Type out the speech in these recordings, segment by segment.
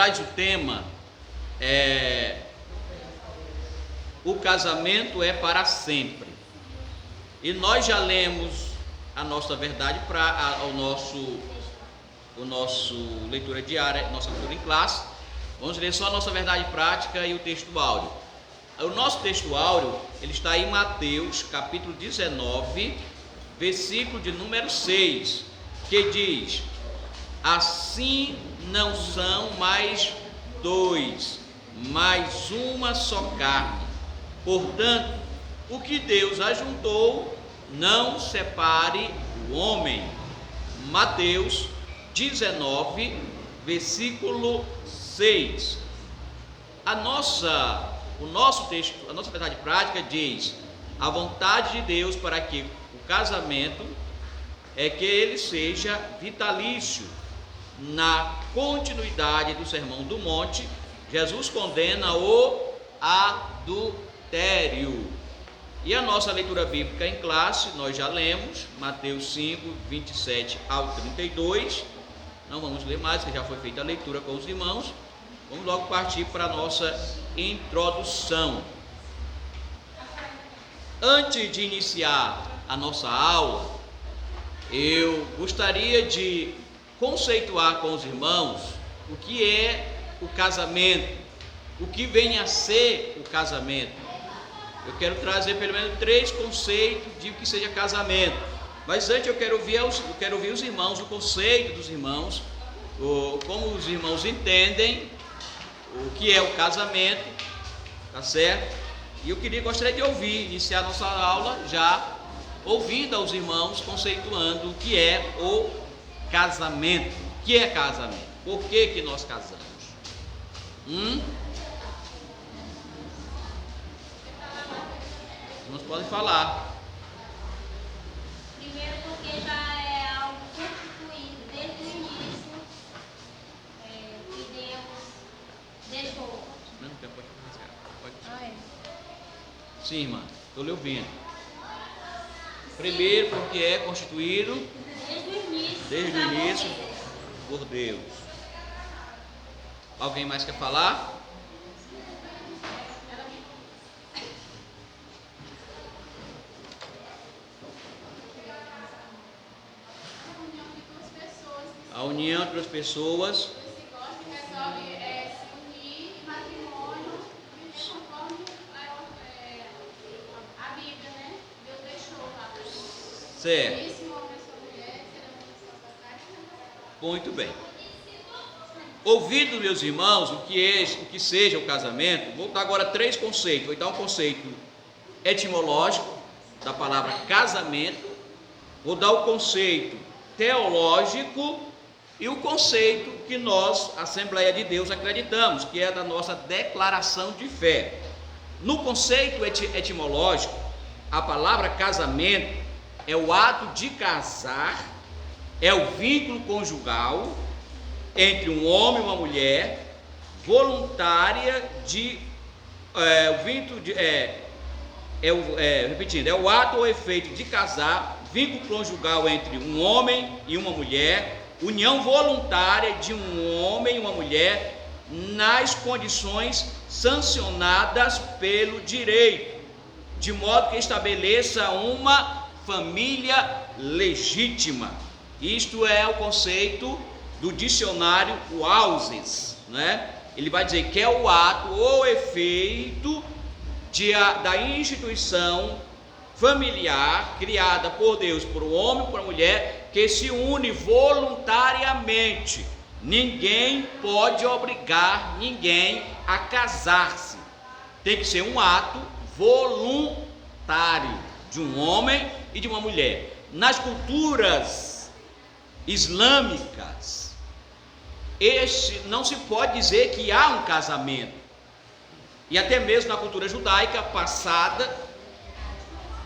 traz o tema o casamento é para sempre. E nós já lemos a nossa verdade o nosso leitura diária, nossa leitura em classe. Vamos ler só a nossa verdade prática e o texto áureo. O nosso texto áureo, ele está em Mateus, capítulo 19, versículo de número 6, que diz: assim não são mais dois, mas uma só carne. Portanto, o que Deus ajuntou, não separe o homem. Mateus 19, versículo 6. O nosso texto, a nossa verdade prática diz: a vontade de Deus para que o casamento é que ele seja vitalício. Na continuidade do Sermão do Monte, Jesus condena o adultério. E a nossa leitura bíblica em classe, nós já lemos Mateus 5, 27 ao 32. Não vamos ler mais, que já foi feita a leitura com os irmãos. Vamos logo partir para a nossa introdução. Antes de iniciar a nossa aula, eu gostaria de conceituar com os irmãos o que é o casamento, o que vem a ser o casamento. Eu quero trazer pelo menos 3 conceitos de o que seja casamento. Mas antes eu quero ouvir os irmãos, o conceito dos irmãos, como os irmãos entendem o que é o casamento, tá certo? E eu gostaria de iniciar nossa aula já ouvindo aos irmãos conceituando o que é o casamento. O que é casamento? Por que nós casamos? Nós podem falar. Primeiro, porque já é algo constituído desde o início, que Deus deixou. Não, pode. Sim, irmã, estou lhe ouvindo. Primeiro, porque é constituído desde o início por Deus. Alguém mais quer falar? A união entre as pessoas. Resolve se unir em matrimônio, conforme a Bíblia, né? Deus deixou lá. Certo. Esse homem e essa mulher serão uma só carne. Muito bem. Ouvido, meus irmãos, o que seja o casamento, vou dar agora 3 conceitos. Vou dar um conceito etimológico da palavra casamento, vou dar o conceito teológico e o conceito que nós, Assembleia de Deus, acreditamos, que é da nossa declaração de fé. No conceito etimológico, a palavra casamento é o ato de casar, é o vínculo conjugal entre um homem e uma mulher, voluntária repetindo, é o ato ou efeito de casar, vínculo conjugal entre um homem e uma mulher, união voluntária de um homem e uma mulher nas condições sancionadas pelo direito, de modo que estabeleça uma família legítima. Isto é o conceito do dicionário Wauses, né? Ele vai dizer que é o ato ou efeito da instituição familiar criada por Deus, por um homem e por uma mulher, que se une voluntariamente. Ninguém pode obrigar ninguém a casar-se. Tem que ser um ato voluntário de um homem e de uma mulher. Nas culturas islâmicas, não se pode dizer que há um casamento. E até mesmo na cultura judaica passada,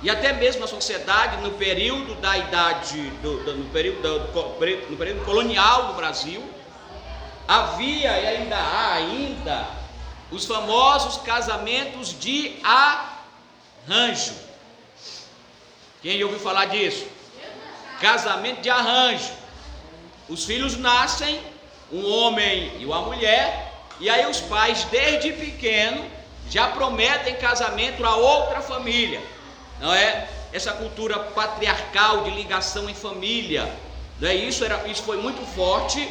e até mesmo na sociedade no período da idade, no período colonial do Brasil, havia e ainda há os famosos casamentos de arranjo. Quem ouviu falar disso? Casamento de arranjo. Os filhos nascem, um homem e uma mulher, E aí os pais, desde pequeno, já prometem casamento a outra família, não é? Essa cultura patriarcal de ligação em família, não é? Isso foi muito forte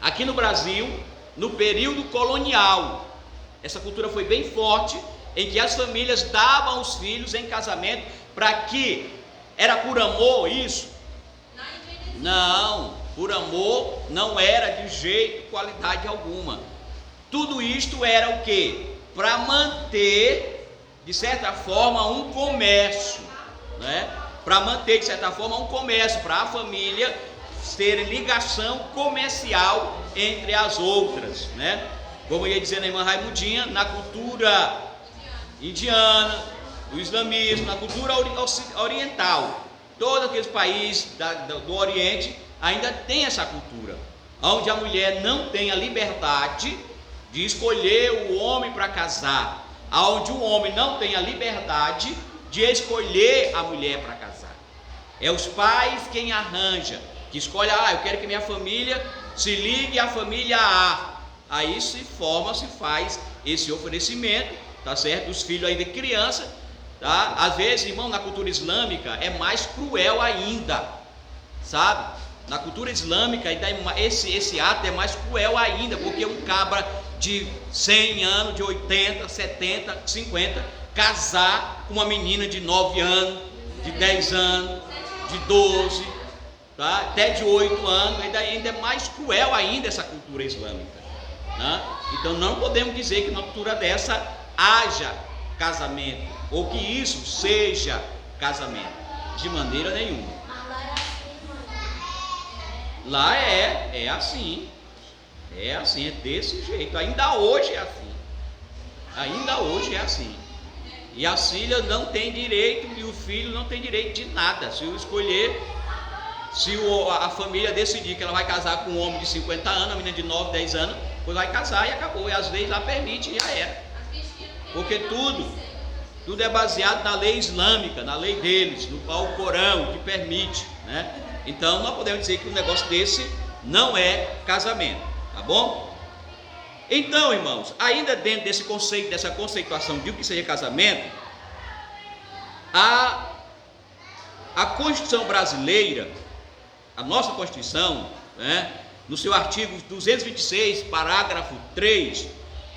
aqui no Brasil, no período colonial. Essa cultura foi bem forte, em que as famílias davam os filhos em casamento para que, era por amor isso? Não, por amor não era de jeito, qualidade alguma. Tudo isto era o quê? Para manter, de certa forma, um comércio, né? Para manter, de certa forma, um comércio, para a família ter ligação comercial entre as outras, né? Como ia dizendo a irmã Raimundinha, na cultura indiana, no islamismo, na cultura oriental, todos aqueles países do Oriente ainda tem essa cultura, onde a mulher não tem a liberdade de escolher o homem para casar, onde o homem não tem a liberdade de escolher a mulher para casar. É os pais quem arranja, que escolhe, eu quero que minha família se ligue à família A. Aí se faz esse oferecimento, tá certo? Os filhos ainda criança, tá? Às vezes, irmão, na cultura islâmica é mais cruel ainda, sabe? Na cultura islâmica esse ato é mais cruel ainda, porque um cabra de 100 anos, de 80, 70, 50, casar com uma menina de 9 anos, de 10 anos, de 12, tá? Até de 8 anos, ainda é mais cruel ainda essa cultura islâmica, né? Então não podemos dizer que numa cultura dessa haja casamento, ou que isso seja casamento, de maneira nenhuma. Lá é assim, é desse jeito, ainda hoje é assim, e as filhas não têm direito, e o filho não tem direito de nada. Se eu escolher, se a família decidir que ela vai casar com um homem de 50 anos, a menina de 9, 10 anos, pois vai casar e acabou, e às vezes lá permite e já era, porque tudo é baseado na lei islâmica, na lei deles, no Corão, que permite, né? Então não podemos dizer que um negócio desse não é casamento, tá bom? Então, irmãos, ainda dentro desse conceito, dessa conceituação de o que seja casamento, a Constituição brasileira, a nossa Constituição, né, no seu artigo 226, parágrafo 3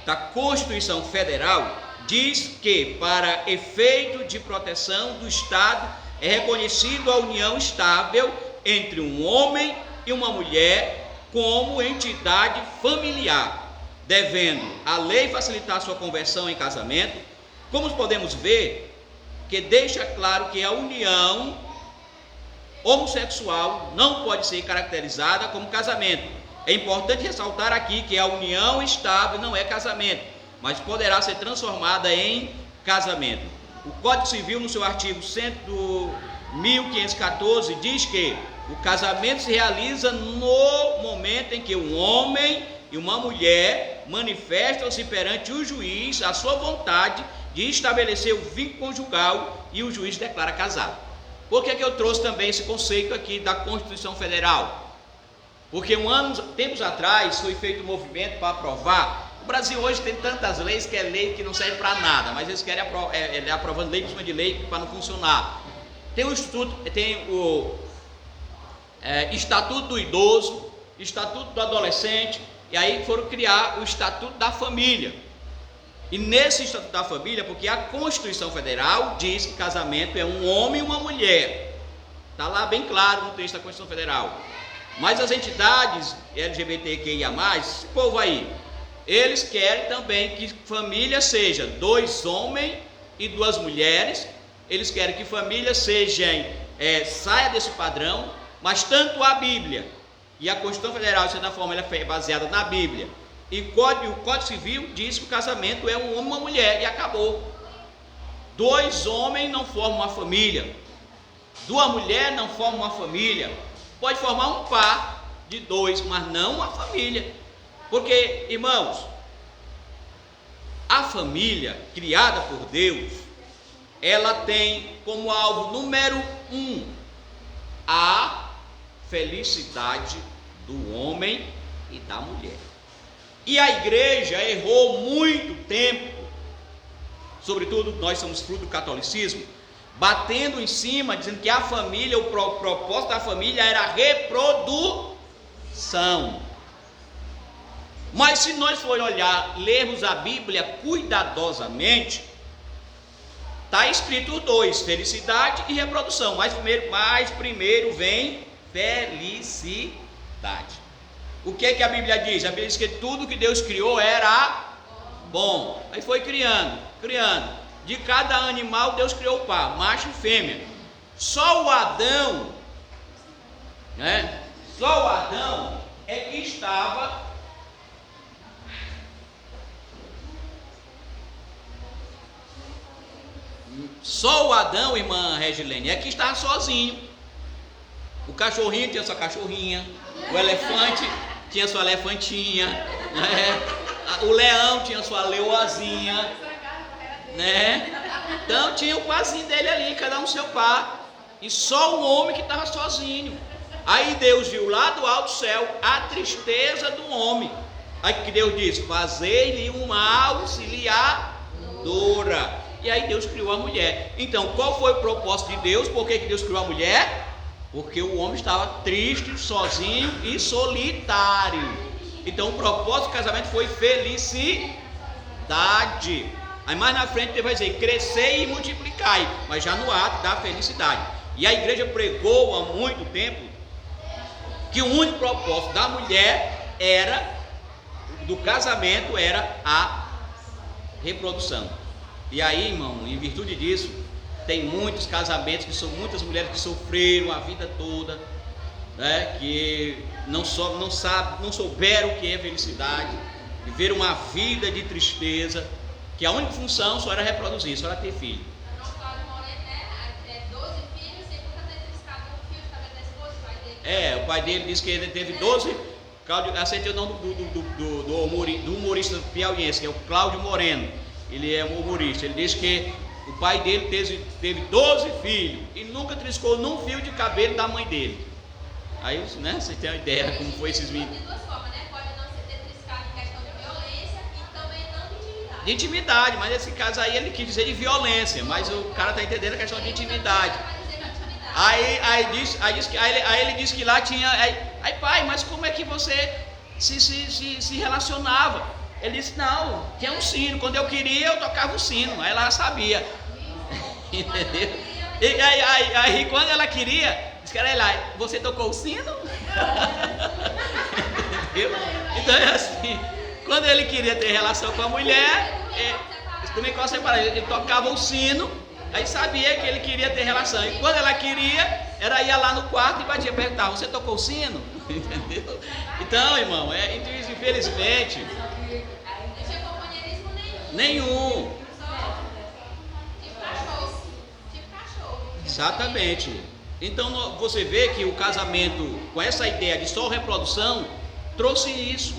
da Constituição Federal, diz que para efeito de proteção do Estado é reconhecido a união estável entre um homem e uma mulher como entidade familiar, devendo a lei facilitar sua conversão em casamento. Como podemos ver, que deixa claro que a união homossexual não pode ser caracterizada como casamento. É importante ressaltar aqui que a união estável não é casamento, mas poderá ser transformada em casamento. O Código Civil, no seu artigo 1514, diz que o casamento se realiza no momento em que um homem e uma mulher manifestam-se perante o juiz a sua vontade de estabelecer o vínculo conjugal e o juiz declara casado. Por que eu trouxe também esse conceito aqui da Constituição Federal? Porque tempos atrás foi feito um movimento para aprovar. O Brasil hoje tem tantas leis que é lei que não serve para nada, mas eles querem aprovando lei por cima de lei para não funcionar. Tem o Estatuto do Idoso, Estatuto do Adolescente, e aí foram criar o Estatuto da Família. E nesse Estatuto da Família, porque a Constituição Federal diz que casamento é um homem e uma mulher, está lá bem claro no texto da Constituição Federal. Mas as entidades LGBTQIA+, esse povo aí, eles querem também que família seja 2 homens e 2 mulheres. Eles querem que família saia desse padrão, mas tanto a Bíblia e a Constituição Federal, de certa forma, ela é baseada na Bíblia, e o Código Civil diz que o casamento é um homem e uma mulher, e acabou. 2 homens não formam uma família, 2 mulheres não formam uma família. Pode formar um par de 2, mas não uma família. Porque, irmãos, a família criada por Deus, ela tem como alvo número 1 a felicidade do homem e da mulher. E a igreja errou muito tempo, sobretudo nós somos fruto do catolicismo, batendo em cima, dizendo que a família, o propósito da família era a reprodução. Mas se nós formos olhar, lermos a Bíblia cuidadosamente, está escrito dois: felicidade e reprodução. Mas primeiro vem felicidade. O que é que a Bíblia diz? A Bíblia diz que tudo que Deus criou era bom. Aí foi criando. De cada animal Deus criou o par, macho e fêmea. Só o Adão, né? Só o Adão é que estava Só o Adão, irmã Regilene, é que estava sozinho. O cachorrinho tinha sua cachorrinha, o elefante tinha sua elefantinha, né? O leão tinha sua leoazinha, né? Então tinha o parzinho dele ali, cada um seu par, e só o homem que estava sozinho. Aí Deus viu lá do alto céu a tristeza do homem. Aí que Deus disse: fazei-lhe uma auxiliadora. E aí Deus criou a mulher. Então, qual foi o propósito de Deus? Por que Deus criou a mulher? Porque o homem estava triste, sozinho e solitário. Então, o propósito do casamento foi felicidade. Aí mais na frente ele vai dizer: crescei e multiplicai, mas já no ato da felicidade. E a igreja pregou há muito tempo que o único propósito da mulher do casamento era a reprodução. E aí, irmão, em virtude disso, tem muitos casamentos, muitas mulheres que sofreram a vida toda, né, que não souberam o que é felicidade, viveram uma vida de tristeza, que a única função só era reproduzir, só era ter filho. O pai dele disse que ele teve 12. Aceitei o nome do humorista piauiense, que é o Cláudio Moreno. Ele é um humorista. Ele disse que o pai dele teve 12 filhos e nunca triscou num fio de cabelo da mãe dele. Aí, né, você tem uma ideia como foi esses meninos. De duas formas, né? Pode não ser ter triscado em questão de violência e também não de intimidade. De intimidade, mas nesse caso aí ele quis dizer de violência, mas o cara está entendendo a questão de intimidade. Aí ele disse que lá tinha. Aí, pai, mas como é que você se relacionava? Ele disse: não, tinha um sino. Quando eu queria, eu tocava o sino. Aí ela sabia. Entendeu? E aí quando ela queria, disse que era lá: você tocou o sino? Entendeu? Então é assim: quando ele queria ter relação com a mulher, ele tocava o sino. Aí sabia que ele queria ter relação. E quando ela queria, ia lá no quarto e batia, perguntava: você tocou o sino? Entendeu? Então, irmão, infelizmente, não tinha companheirismo nenhum. Tipo cachorro. Exatamente. Então você vê que o casamento, com essa ideia de só reprodução, trouxe isso.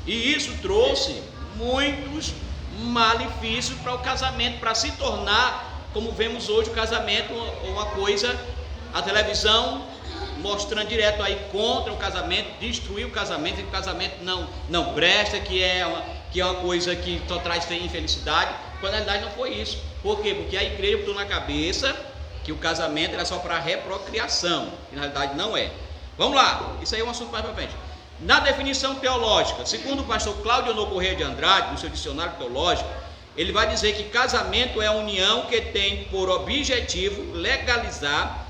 E isso trouxe muitos malefícios para o casamento, para se tornar, como vemos hoje, o casamento uma coisa, a televisão mostrando direto aí contra o casamento, destruir o casamento, que o casamento não presta, que é uma coisa que só traz infelicidade, quando na realidade não foi isso. Por quê? Porque a igreja botou na cabeça que o casamento era só para reprocriação, que na realidade não é. Vamos lá, isso aí é um assunto mais para frente. Na definição teológica, segundo o pastor Cláudio Honor Corrêa de Andrade, no seu dicionário teológico, ele vai dizer que casamento é a união que tem por objetivo legalizar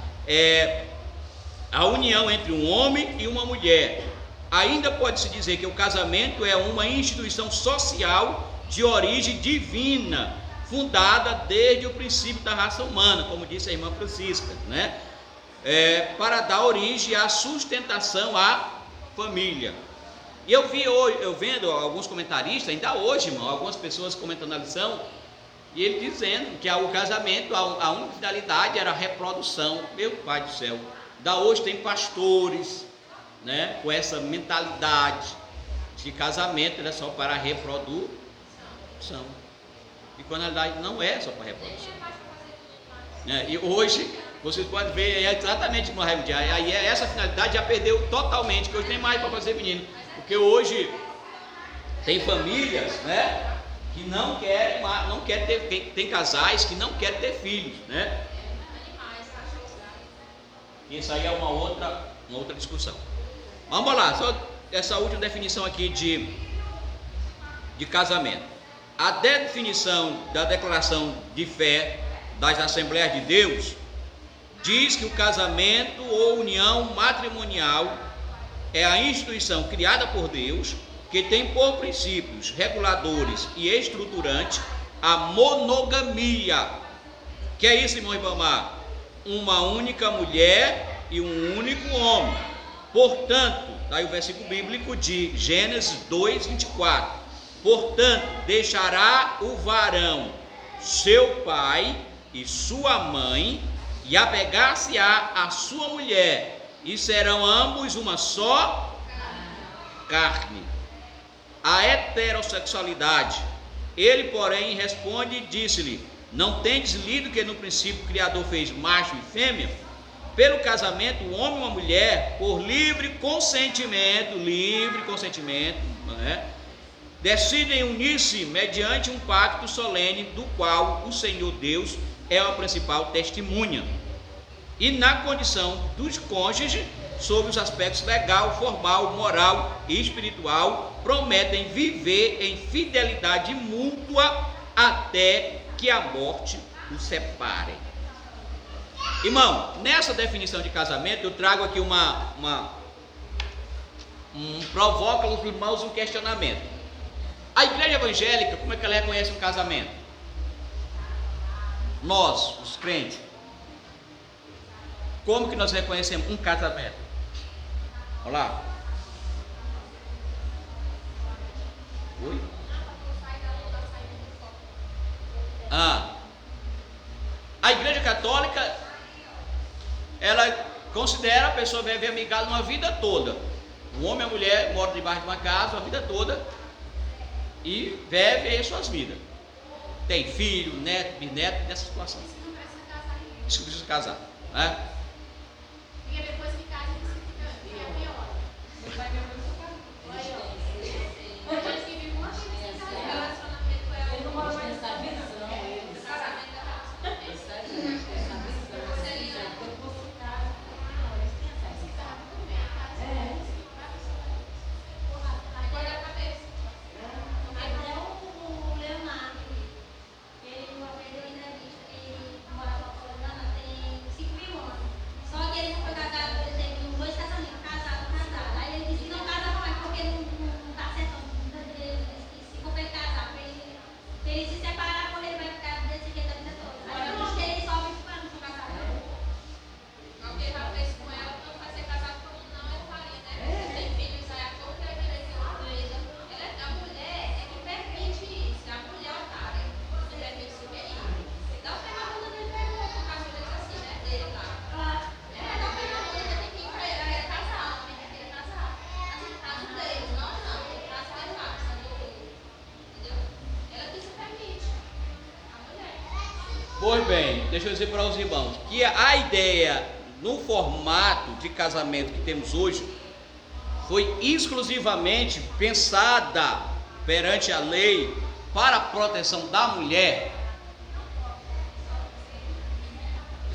a união entre um homem e uma mulher. Ainda pode-se dizer que o casamento é uma instituição social de origem divina, fundada desde o princípio da raça humana, como disse a irmã Francisca, né? Para dar origem à sustentação à família. E eu vendo alguns comentaristas, ainda hoje, irmão, algumas pessoas comentando a lição, e ele dizendo que o casamento, a única finalidade era a reprodução. Meu Pai do céu, da hoje tem pastores, né, com essa mentalidade de casamento era só para a reprodução. E quando na realidade não é só para a reprodução. E hoje vocês podem ver exatamente como aí essa finalidade já perdeu totalmente, que hoje nem mais para fazer menino. Porque hoje Tem famílias, né, que não querem ter, tem casais que não querem ter filhos, né? Isso aí é uma outra discussão. Vamos lá, só essa última definição aqui de casamento. A definição da declaração de fé das Assembleias de Deus diz que o casamento ou união matrimonial é a instituição criada por Deus que tem por princípios reguladores e estruturantes a monogamia. Que é isso, irmão Ribamar? Uma única mulher e um único homem. Portanto, daí o versículo bíblico de Gênesis 2:24. Portanto, deixará o varão seu pai e sua mãe e apegar-se-á a sua mulher, e serão ambos uma só carne. A heterossexualidade. Ele, porém, responde e disse-lhe: não tendes lido que no princípio o Criador fez macho e fêmea? Pelo casamento, o homem e uma mulher, por livre consentimento, né, decidem unir-se mediante um pacto solene, do qual o Senhor Deus é a principal testemunha, e na condição dos cônjuges, sob os aspectos legal, formal, moral e espiritual, prometem viver em fidelidade mútua até que a morte os separe. Irmão, nessa definição de casamento, eu trago aqui provoca os irmãos um questionamento. A igreja evangélica, como é que ela reconhece um casamento? Nós, os crentes, como que nós reconhecemos um casamento? Olha lá. Oi? A igreja católica, ela considera a pessoa viver amigada uma vida toda. O homem e a mulher moram debaixo de uma casa a vida toda e vivem aí suas vidas. Tem filho, neto, bisneto, nessa situação. Isso precisa casar, né? Porque depois que casa, você fica pior. Você vai ver muito caro. Depois que vive uma vida sem casar, relacionamento com ela. Ele não mora mais nessa visão. Casamento é relacionamento. Essa visão. Você lida com o cara. Agora a cabeça. Até o Leonardo, ele uma vez ele morava fora, tem 5.000 anos. Só que ele não foi casado, por exemplo, nos 2 casamentos, casado. Aí ele disse que não casava mais, porque não está acertando. Se for para ele casar, para ele se separar, porque ele vai ficar desse jeito a vida toda. Aí eu acho que ele sofre para não se casar. Porque ele já fez com ela, não vai ser casado com não, eu faria, né? Tem filhos aí, a pouco ele vai ser uma igreja. A mulher é que permite isso, a mulher otária. Você permite isso aí. Dá o ferramenta dele, pergunta por causa dele assim, né? Dele lá. Dá o ferramenta, tem que ir pra ele, é casar, homem, tem que casar. Assim, caso dele, não, tem que casar dele lá, entendeu? Ela que se permite. A mulher. Pois bem, deixa eu dizer para os irmãos que a ideia no formato de casamento que temos hoje foi exclusivamente pensada perante a lei para a proteção da mulher.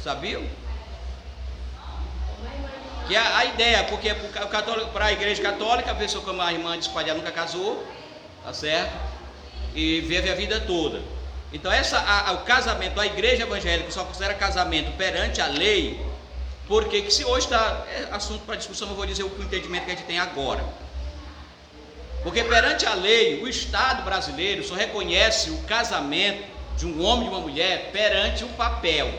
Sabiam? Que a ideia, porque para a igreja católica, a pessoa como a irmã disse que ela nunca casou, tá certo? E vive a vida toda. Então o casamento, a igreja evangélica só considera casamento perante a lei, porque que se hoje está assunto para discussão, eu vou dizer o entendimento que a gente tem agora. Porque perante a lei, o Estado brasileiro só reconhece o casamento de um homem e uma mulher perante o papel.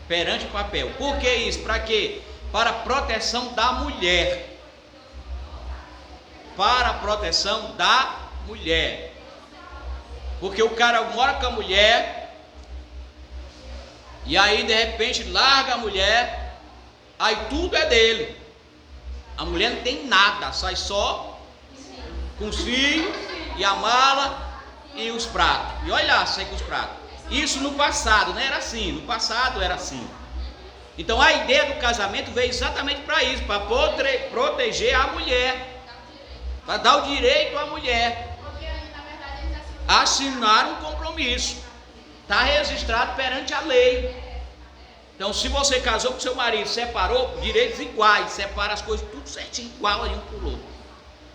Perante o papel. Por que isso? Para quê? Para a proteção da mulher. Para a proteção da mulher. Porque o cara mora com a mulher e aí de repente larga a mulher, aí tudo é dele. A mulher não tem nada, sai só com os filhos e a mala e os pratos. E olha lá, sai com os pratos. Isso no passado não era assim, no passado era assim. Então a ideia do casamento veio exatamente para isso, para proteger a mulher. para dar o direito à mulher. Porque ali, na verdade, eles Assinaram um compromisso. Está registrado perante a lei. Então, se você casou com seu marido, separou, direitos iguais, separa as coisas tudo certinho, igual aí um para o outro.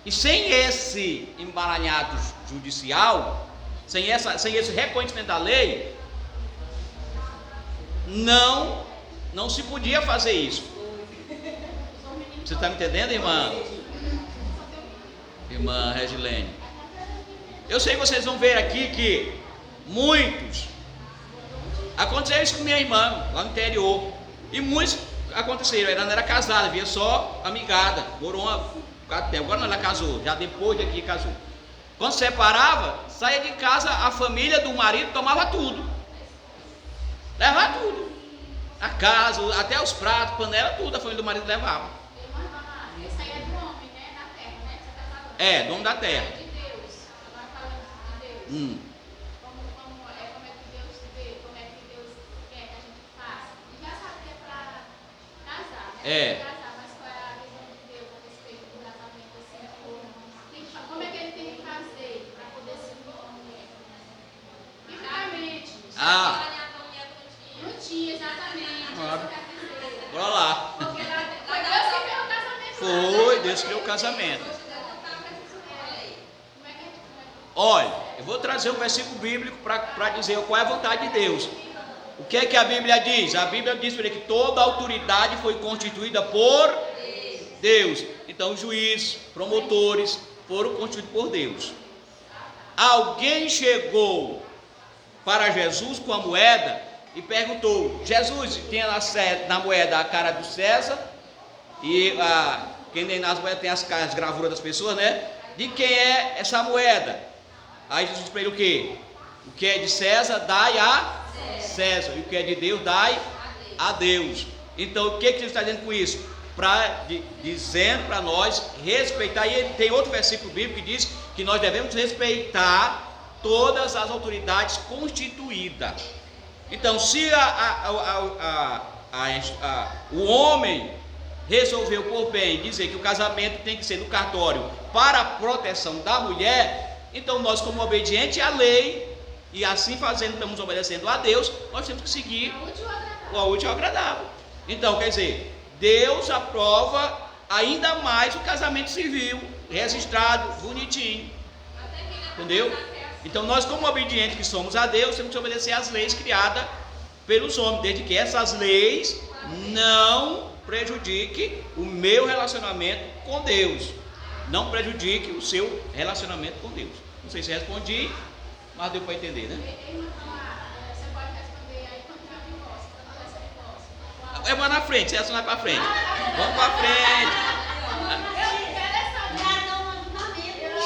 E sem esse embaralhado judicial, sem esse reconhecimento da lei, não se podia fazer isso. Você está me entendendo, irmã? Irmã Regilene? Eu sei que vocês vão ver aqui que muitos, aconteceu isso com minha irmã lá no interior, e muitos aconteceram, ela não era casada, via só amigada, morou um bocado de tempo, agora ela casou, já depois de aqui casou. Quando separava, saía de casa, a família do marido tomava tudo, levava tudo, a casa, até os pratos, panela, tudo a família do marido levava. Esse aí é do homem, né? Da terra, né? Você tá falando. É, dono da terra. De Deus. Agora falando de Deus. Como é que Deus vê, como é que Deus quer que a gente faça. E já sabe que é para casar, né? É. Casar, mas qual é a visão de Deus a respeito do casamento assim? Como é que ele tem que fazer para poder se unir com a mulher? Biblicamente. Ah, Não tinha, exatamente. Claro. Isso que eu quero dizer. bora lá. Porque foi Deus que fez o casamento. Foi, Deus criou o casamento. Como é que a gente Olha, eu vou trazer um versículo bíblico para dizer qual é a vontade de Deus. O que é que a Bíblia diz? A Bíblia diz para ele que toda a autoridade foi constituída por Deus. Então, os juízes, promotores foram constituídos por Deus. Alguém chegou para Jesus com a moeda e perguntou: Jesus, tem na moeda a cara do César, e quem tem nas moedas tem as gravuras das pessoas, né? De quem é essa moeda? Aí Jesus disse para ele o quê? O que é de César, dai a César, e o que é de Deus, dai a Deus. Então, o que ele está dizendo com isso? Dizendo para nós respeitar, e tem outro versículo bíblico que diz que nós devemos respeitar todas as autoridades constituídas. Então, se o homem resolveu por bem dizer que o casamento tem que ser no cartório para a proteção da mulher, então nós, como obedientes à lei, e assim fazendo, estamos obedecendo a Deus, nós temos que seguir o útil e agradável. Então, quer dizer, Deus aprova ainda mais o casamento civil, registrado, bonitinho. Entendeu? Então, nós, como obedientes que somos a Deus, temos que obedecer às leis criadas pelos homens, desde que essas leis não prejudiquem o meu relacionamento com Deus, não prejudique o seu relacionamento com Deus. Não sei se respondi, mas deu para entender, né? Você pode responder aí quando tiver divórcio, quando vai ser divórcio. É mais na frente, essa não é para frente. Vamos para frente.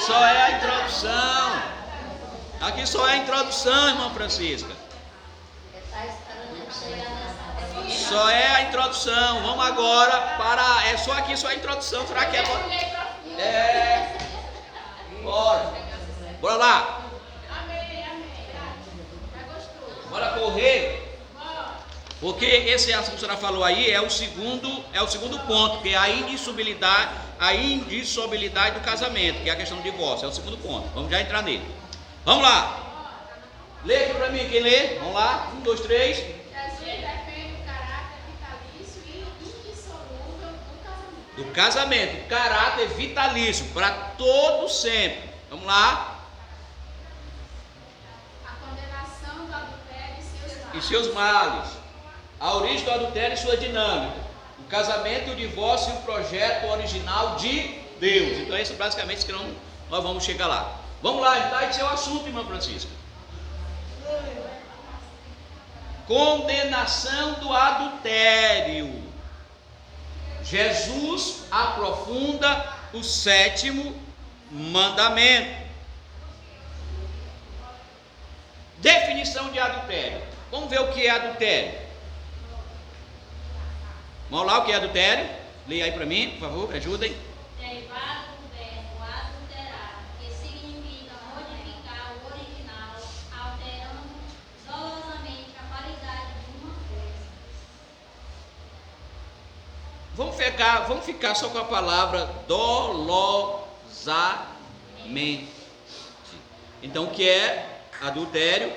Só é a introdução. Aqui só é a introdução, irmã Francisca. Só é a introdução. Vamos agora para. É só aqui, só a introdução. Será que é bom? É. Bora. Bora lá. Bora correr. Porque esse assunto que a senhora falou aí é o segundo ponto, que é a indissolubilidade do casamento, que é a questão do divórcio. É o segundo ponto. Vamos já entrar nele. Vamos lá. Lê aqui para mim, quem lê? Vamos lá. 1, 2, 3. Jesus defende o caráter vitalício e indissolúvel do casamento. Do casamento, caráter vitalício, para todo sempre. Vamos lá. A condenação do adultério E seus males. A origem do adultério e sua dinâmica. O casamento, o divórcio e o projeto original de Deus. Então, isso basicamente que nós vamos chegar lá. Vamos lá, então, esse é o assunto, irmã Francisca. Condenação do adultério. Jesus aprofunda o 7º mandamento. Definição de adultério. Vamos ver o que é adultério. Vamos lá, o que é adultério? Leia aí para mim, por favor, me ajudem. Derivado do verbo adulterar, que significa modificar o original, alterando dolosamente a qualidade de uma coisa. Vamos ficar só com a palavra dolosamente. dolosamente. Então, o que é adultério?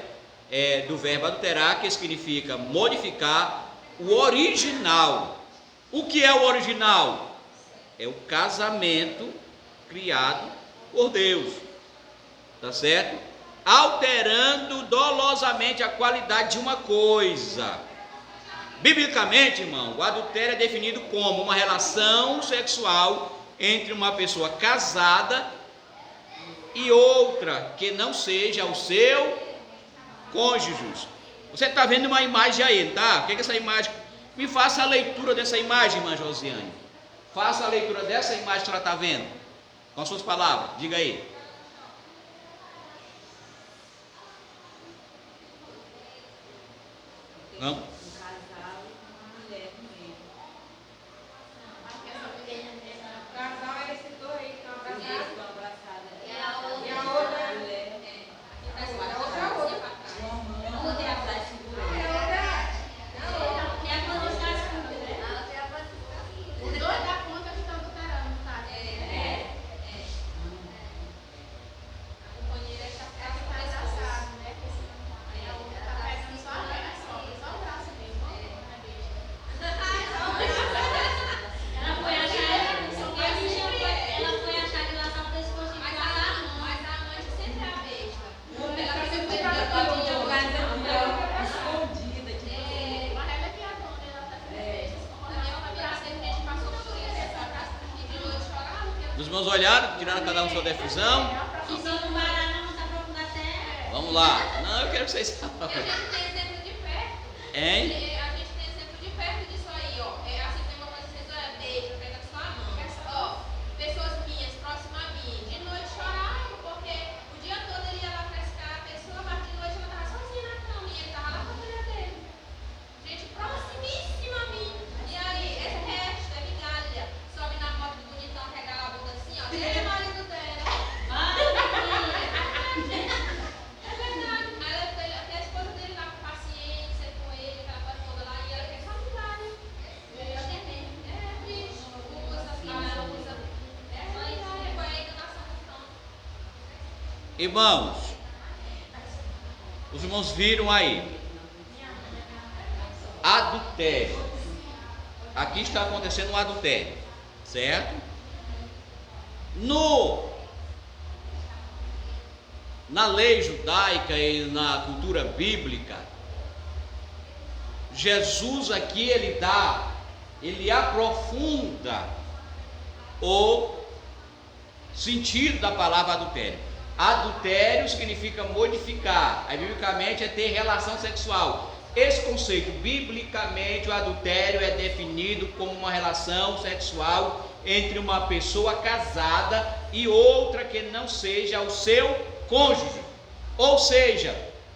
É do verbo adulterar, que significa modificar o original. O que é o original? É o casamento criado por Deus, tá certo? Alterando dolosamente a qualidade de uma coisa. Biblicamente, irmão, o adultério é definido como uma relação sexual entre uma pessoa casada e outra que não seja o seu cônjuge. Você está vendo uma imagem aí, tá? O que é essa imagem? Me faça a leitura dessa imagem, irmã Josiane. Faça a leitura dessa imagem que ela está vendo. Com as suas palavras, diga aí. Não? Um casal e uma mulher no meio. O casal é esse dois aí que estão abraçados. Estão abraçadas. E a outra. E a outra? Mulher. A outra. Uma mão atrás segurando. Que é a posição escura, né? Os dois da conta que estão adulterando, tá? A companheira está abraçada, né? Aí a outra está pegando só a perna, só o braço mesmo. Ela foi achar que lá só o pescoço de casar. Mas a amante sempre é a besta. Ela sempre está escondida. Mas ela é piadona, ela está sempre besta. Como a minha família sempre a gente passou por isso. Essa casa de noite chorava. Os irmãos olharam, tiraram cada um sua decisão. Se só não parar, não está procurando até. Vamos lá. Não, eu quero que vocês E a gente tem exemplo de perto. Hein? A gente tem exemplo de perto disso aí, ó. É assim, tem uma coisa que vocês beijo, pega sua mão. Ó, pessoas minhas, próximas a mim, de noite choravam, porque o dia todo ele ia lá pescar a pessoa, mas de noite ela tava sozinha na cama e ele tava lá com a mulher dele. Gente proximíssima a mim. E aí, esse resto é migalha. Sobe na moto do bonitão, regala a boca assim, ó. É marido dela. É verdade. Aí até a esposa dele lá com paciência com ele, aquela coisa toda lá, e ela quer só amizade. É, bicho, usa, usa. É amizade, foi a enganação que estão. Irmãos, os irmãos viram aí. Adultério. Aqui está acontecendo um adultério, certo? Na lei judaica e na cultura bíblica, Jesus aqui ele aprofunda o sentido da palavra adultério. Adultério significa modificar, aí biblicamente é ter relação sexual. Esse conceito, biblicamente, o adultério é definido como uma relação sexual entre uma pessoa casada e outra que não seja o seu cônjuge. Ou seja,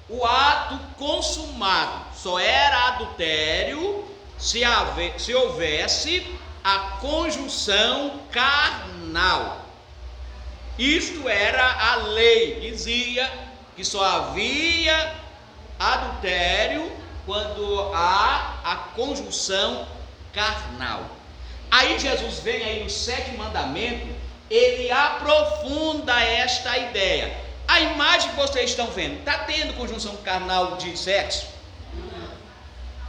o ato consumado só era adultério se houvesse a conjunção carnal. Isto era a lei, dizia que só havia adultério quando há a conjunção carnal. Aí Jesus vem aí no 7º mandamento, ele aprofunda esta ideia. A imagem que vocês estão vendo, está tendo conjunção carnal de sexo?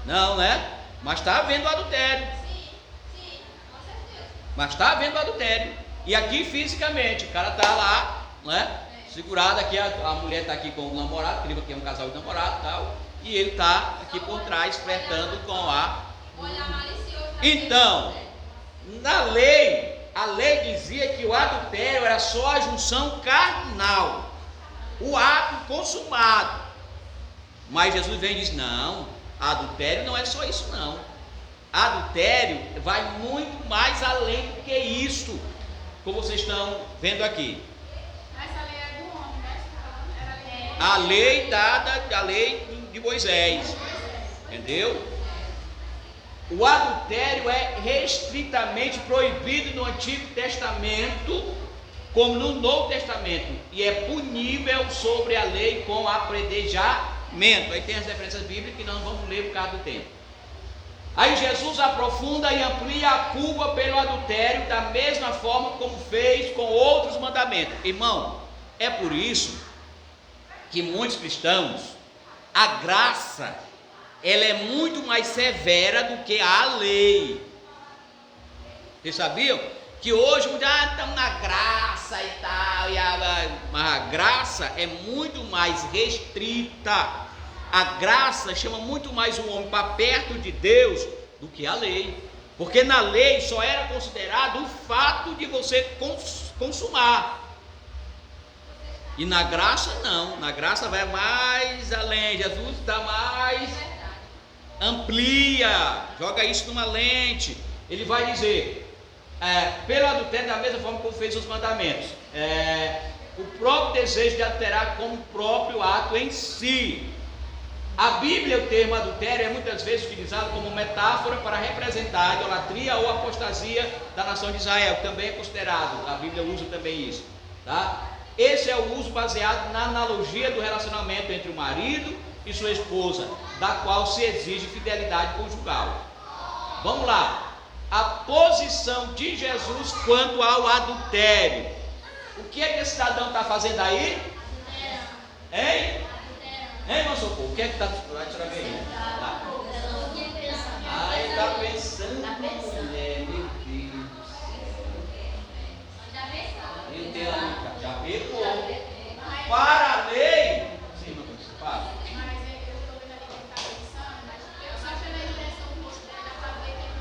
Não, né? Mas está havendo adultério. Sim, com certeza. Mas está havendo adultério. E aqui fisicamente, o cara está lá, né? Segurado aqui, a mulher está aqui com o namorado, porque aqui é um casal de namorado e tal. E ele está aqui por trás, flertando com a. Olhar malicioso. Então, na lei, a lei dizia que o adultério era só a junção carnal, o ato consumado. Mas Jesus vem e diz: não, adultério não é só isso não. Adultério vai muito mais além do que isso, como vocês estão vendo aqui. Essa lei é do homem, né? Era lei. A lei dada, a lei de Moisés, entendeu? O adultério é restritamente proibido no Antigo Testamento, como no Novo Testamento, e é punível sobre a lei com apedrejamento. Aí tem as referências bíblicas que nós não vamos ler por causa do tempo. Aí Jesus aprofunda e amplia a culpa pelo adultério da mesma forma como fez com outros mandamentos. Irmão, é por isso que muitos cristãos, a graça, ela é muito mais severa do que a lei. Vocês sabiam? Que hoje já estamos na graça e tal, mas a graça é muito mais restrita. A graça chama muito mais o homem para perto de Deus do que a lei. Porque na lei só era considerado o fato de você consumar. E na graça não. Na graça vai mais além. Jesus dá mais, amplia, joga isso numa lente. Ele vai dizer, pelo adultério da mesma forma como fez os mandamentos. O próprio desejo de adulterar como o próprio ato em si. A Bíblia, o termo adultério é muitas vezes utilizado como metáfora para representar a idolatria ou apostasia da nação de Israel, que também é considerado, a Bíblia usa também isso, tá? Esse é o uso baseado na analogia do relacionamento entre o marido e sua esposa, da qual se exige fidelidade conjugal. Vamos lá, a posição de Jesus quanto ao adultério. O que é que esse cidadão está fazendo aí? Hein? Hein, meu socorro? O que é que está aí? Ah, ele está pensando. Meu Deus. Meu Deus, já pegou. Para a lei. Sim, meu Deus, para. Mas eu estou vendo ali que ele está pensando, eu só achei na direção do rosto dele, dá para ver que ele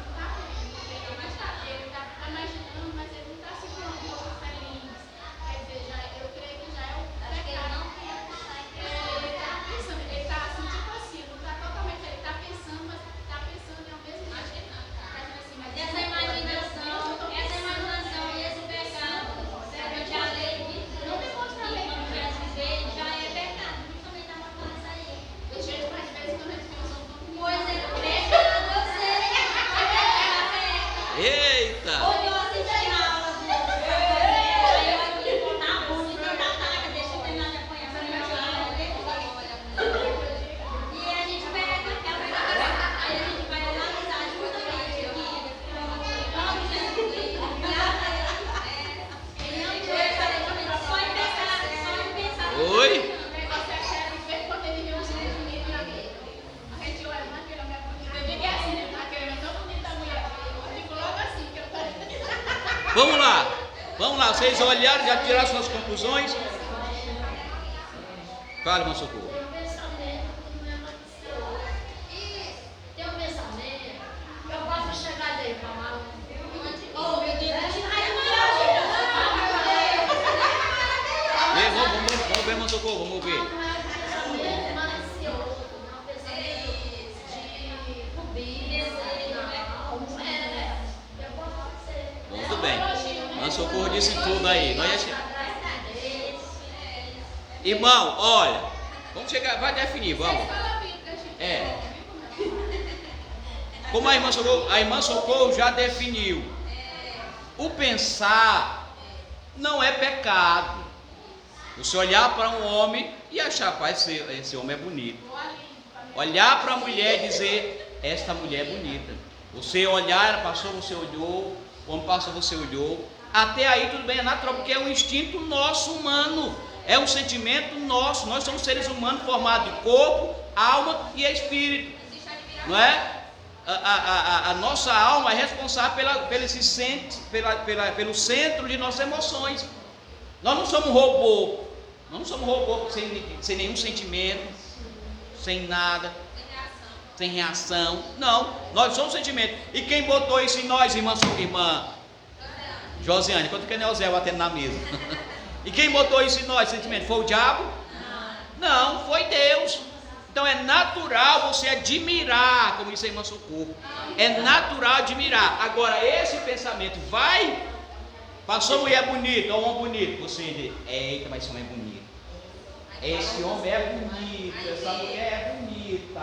não está vendo. Ele está imaginando, mas ele não está segurando o rosto feliz. Quer dizer, eu creio que já é o pecado. Ele está assim, tipo assim, não está totalmente, ele está pensando, mas está pensando em ao mesmo tempo. Mas Essa imaginação e esse pecado, perante a lei, não demonstra a lei que nós viver, já é pecado. Justamente está mostrando isso aí. o jeito mais vezes quando a gente pensa um pouco Pois é, pecado, você. Eita! Ou eu assisti a aula do aí eu vou botar a bunda e tentar taca, deixa eu terminar de apanhar. E a gente pega, aí a gente vai analisar justamente aqui. Só em pensar. Oi? o negócio é sério, ver quando ele vê um homem bonito na vida. A gente olha naquela mulher bonita, eu digo assim, né? Naquela tão bonita a mulher. Eu digo logo assim, que eu tô. Vamos lá, vocês olharam, já tiraram suas conclusões? Fala, meu socorro. Tem um pensamento que não é malicioso. Tem um pensamento que eu posso chegar daí para lá. Oh, meu Deus, Vamos ver, meu socorro, vamos ver. não é um pensamento malicioso, não é um pensamento de cobiça, não é. Eu posso ser. Muito bem. Meu socorro disse tudo aí. Irmão, olha, vamos chegar, vai definir, vamos. Como a irmã Socorro já definiu, o pensar não é pecado. Você olhar para um homem e achar, pai, esse homem é bonito. Olhar para a mulher e dizer, esta mulher é bonita. Você olhar, ela passou, você olhou, o homem passou, você olhou. Até aí tudo bem, é natural, porque é um instinto nosso humano. É um sentimento nosso. Nós somos seres humanos formados de corpo, alma e espírito. Não é? A nossa alma é responsável pelo centro de nossas emoções. Nós não somos robô. Nós não somos robô sem nenhum sentimento, sem nada, sem reação. Não, nós somos sentimento. E quem botou isso em nós, irmã Josiane? Quanto que é Neozé batendo na mesa? E quem botou isso em nós, sentimento? Foi o diabo? Não, foi Deus. Então é natural você admirar, como disse a irmã Socorro. É natural admirar. Agora, esse pensamento vai. Passou mulher bonita, ou homem bonito. Você diz, eita, mas esse homem é bonito. Esse homem é bonito, essa mulher é bonita.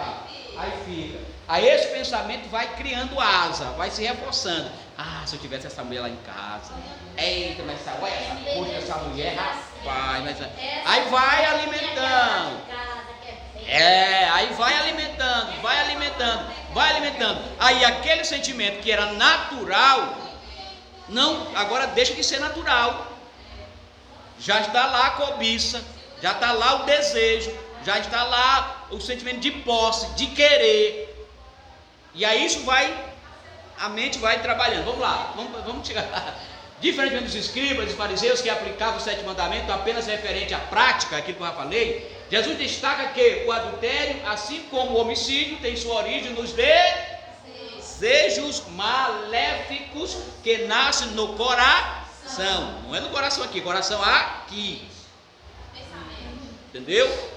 Aí fica. Aí esse pensamento vai criando asa, vai se reforçando. Ah, se eu tivesse essa mulher lá em casa. Eita, mas olha essa coisa dessa mulher, rapaz. Mas... Aí vai alimentando. Aí vai alimentando, vai alimentando. vai alimentando. Aí aquele sentimento que era natural, não, agora deixa de ser natural. Já está lá a cobiça, já está lá o desejo, já está lá o sentimento de posse, de querer. E aí isso vai, a mente vai trabalhando. Vamos lá, vamos chegar lá. Diferentemente dos escribas e fariseus que aplicavam o 7º mandamento apenas referente à prática, aquilo que eu já falei, Jesus destaca que o adultério, assim como o homicídio, tem sua origem nos desejos maléficos que nascem no coração. Não é no coração aqui, coração aqui. Entendeu?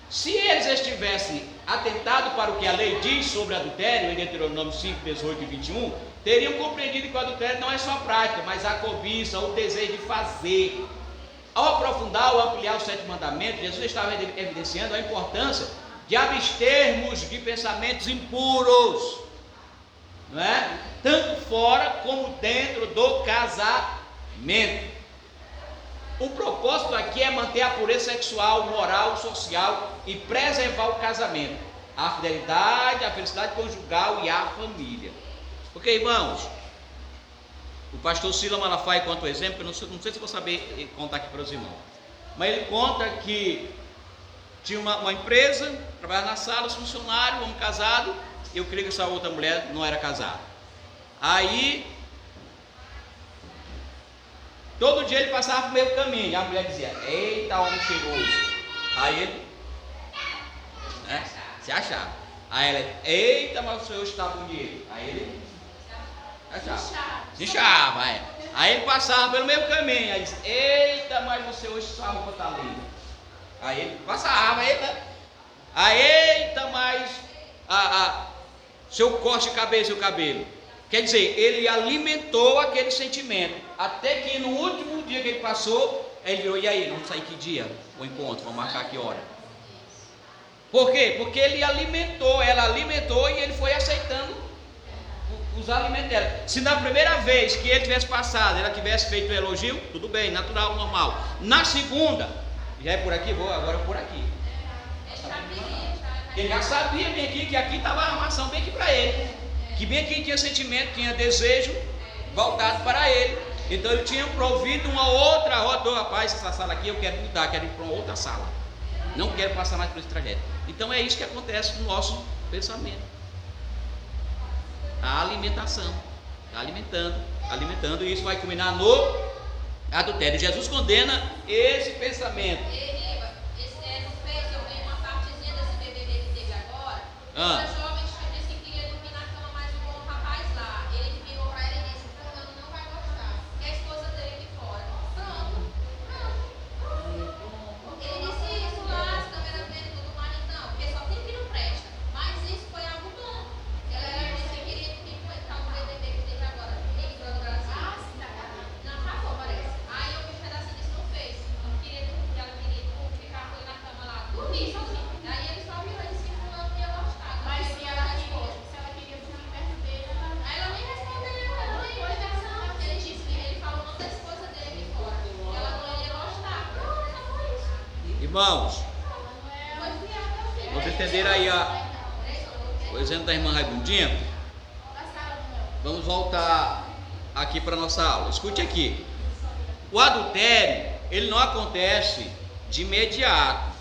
Se eles estivessem atentados para o que a lei diz sobre adultério, em Deuteronômio 5, 18 e 21, teriam compreendido que o adultério não é só prática, mas a cobiça, o desejo de fazer. Ao aprofundar ou ampliar o 7º mandamento, Jesus estava evidenciando a importância de abstermos de pensamentos impuros, não é? Tanto fora como dentro do casamento. O propósito aqui é manter a pureza sexual, moral, social e preservar o casamento, a fidelidade, a felicidade conjugal e a família. Ok, irmãos? O pastor Silas Malafaia conta um exemplo, eu não sei se vou saber contar aqui para os irmãos, mas ele conta que tinha uma empresa, trabalhava na sala, funcionário, homem casado, eu creio que essa outra mulher não era casada. Aí, todo dia ele passava por meio caminho, e a mulher dizia: eita, homem cheiroso. Aí ele, né, se achava. Aí ela: eita, mas o senhor está bonito. Aí ele se inchava. Aí ele passava pelo meio caminho, aí disse: eita, mas você hoje sua roupa está linda. Aí ele passava, eita, mas seu corte de cabelo, seu cabelo. Quer dizer, ele alimentou aquele sentimento, até que no último dia que ele passou, ele virou: e aí, vamos sair que dia? O encontro, vamos marcar que hora? Por quê? Porque ele alimentou, ela alimentou e ele foi aceitando os alimentos dela. Se na primeira vez que ele tivesse passado, ela tivesse feito o elogio, tudo bem, natural, normal. Na segunda, já é por aqui, vou agora por aqui. Ele já sabia bem aqui que aqui estava a armação bem aqui para ele, que bem aqui tinha sentimento, tinha desejo voltado para ele. Então ele tinha provido uma outra, rapaz, essa sala aqui eu quero mudar, quero ir para uma outra sala, não quero passar mais por esse trajeto. Então é isso que acontece no nosso pensamento. A alimentação, está alimentando, e isso vai culminar no adultério. Jesus condena esse pensamento. Eu vi uma partezinha desse BBB que teve agora. Essa jovem disse que queria dormir na cama, mas o rapaz lá, ele virou para ela e disse: fulano não vai gostar, que a esposa dele aqui fora. Pronto. Ele disse isso lá, as câmeras dele tudo mais, então, porque só tem que não presta. Mas isso foi algo bom. Ela disse que queria dormir com o BBB que teve agora. No Brasil. Não, acabou, parece. Aí eu vi um pedacinho disso, não fez. Não queria dormir, ela queria ficar com ele na cama lá, dormir sozinho. Aí ele só virou e disse que fulano ia gostar. Mas se ela queria dormir perto dele, aí ela nem respondeu, ela nem deu ligação. Ele disse que ele falou não da esposa dele aqui fora. Ela não ia gostar. Pronto, acabou isso. Irmãos, vocês entenderam aí o exemplo da irmã Raibundinha? Vamos voltar aqui para a nossa aula. Escute aqui. O adultério, ele não acontece de imediato.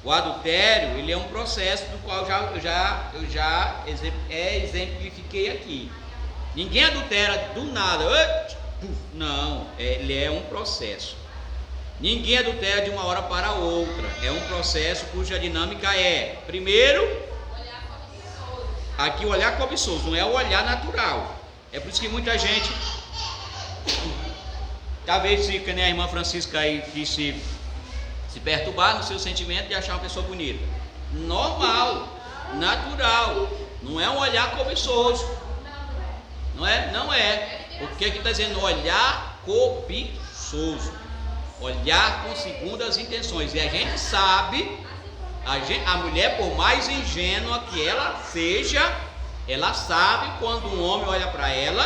O adultério, ele é um processo do qual eu já exemplifiquei aqui. Ninguém adultera do nada. Não, ele é um processo. Ninguém adultera de uma hora para outra. É um processo cuja dinâmica é, primeiro, aqui o olhar cobiçoso, não é o olhar natural. É por isso que muita gente, talvez que nem a irmã Francisca aí, que se perturbar no seu sentimento de achar uma pessoa bonita. Normal, natural, não é um olhar cobiçoso. Não é. O que está dizendo? Olhar cobiçoso. Olhar com segundas intenções. E a gente sabe, a mulher, por mais ingênua que ela seja, ela sabe quando um homem olha para ela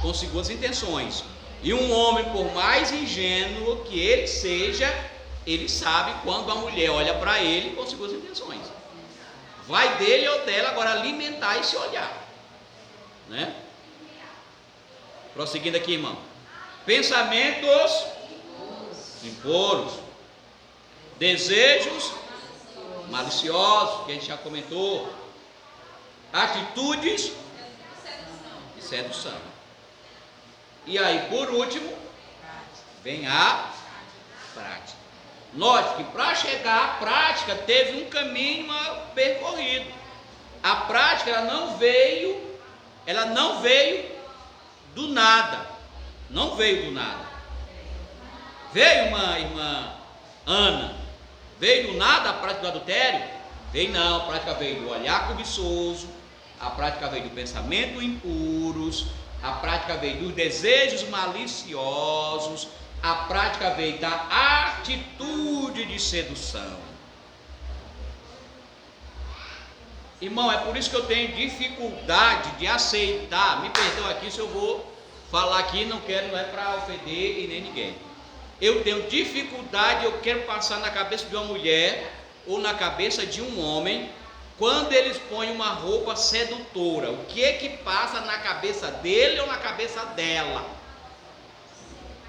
com segundas intenções. E um homem, por mais ingênuo que ele seja, ele sabe quando a mulher olha para ele com segundas intenções. Vai dele ou dela agora alimentar esse olhar, né? Prosseguindo aqui, irmão. Pensamentos impuros, desejos maliciosos, que a gente já comentou, atitudes de sedução. E aí, por último, vem a prática. Note que para chegar à prática teve um caminho percorrido. A prática ela não veio do nada. Não veio do nada. Veio uma irmã Ana, veio do nada a prática do adultério? Veio não, a prática veio do olhar cobiçoso, a prática veio do pensamento impuros, a prática veio dos desejos maliciosos, a prática veio da atitude de sedução. Irmão, é por isso que eu tenho dificuldade de aceitar, me perdoa aqui se eu vou falar aqui, não é para ofender e nem ninguém. Eu tenho dificuldade, eu quero passar na cabeça de uma mulher ou na cabeça de um homem, quando eles põem uma roupa sedutora, o que é que passa na cabeça dele ou na cabeça dela?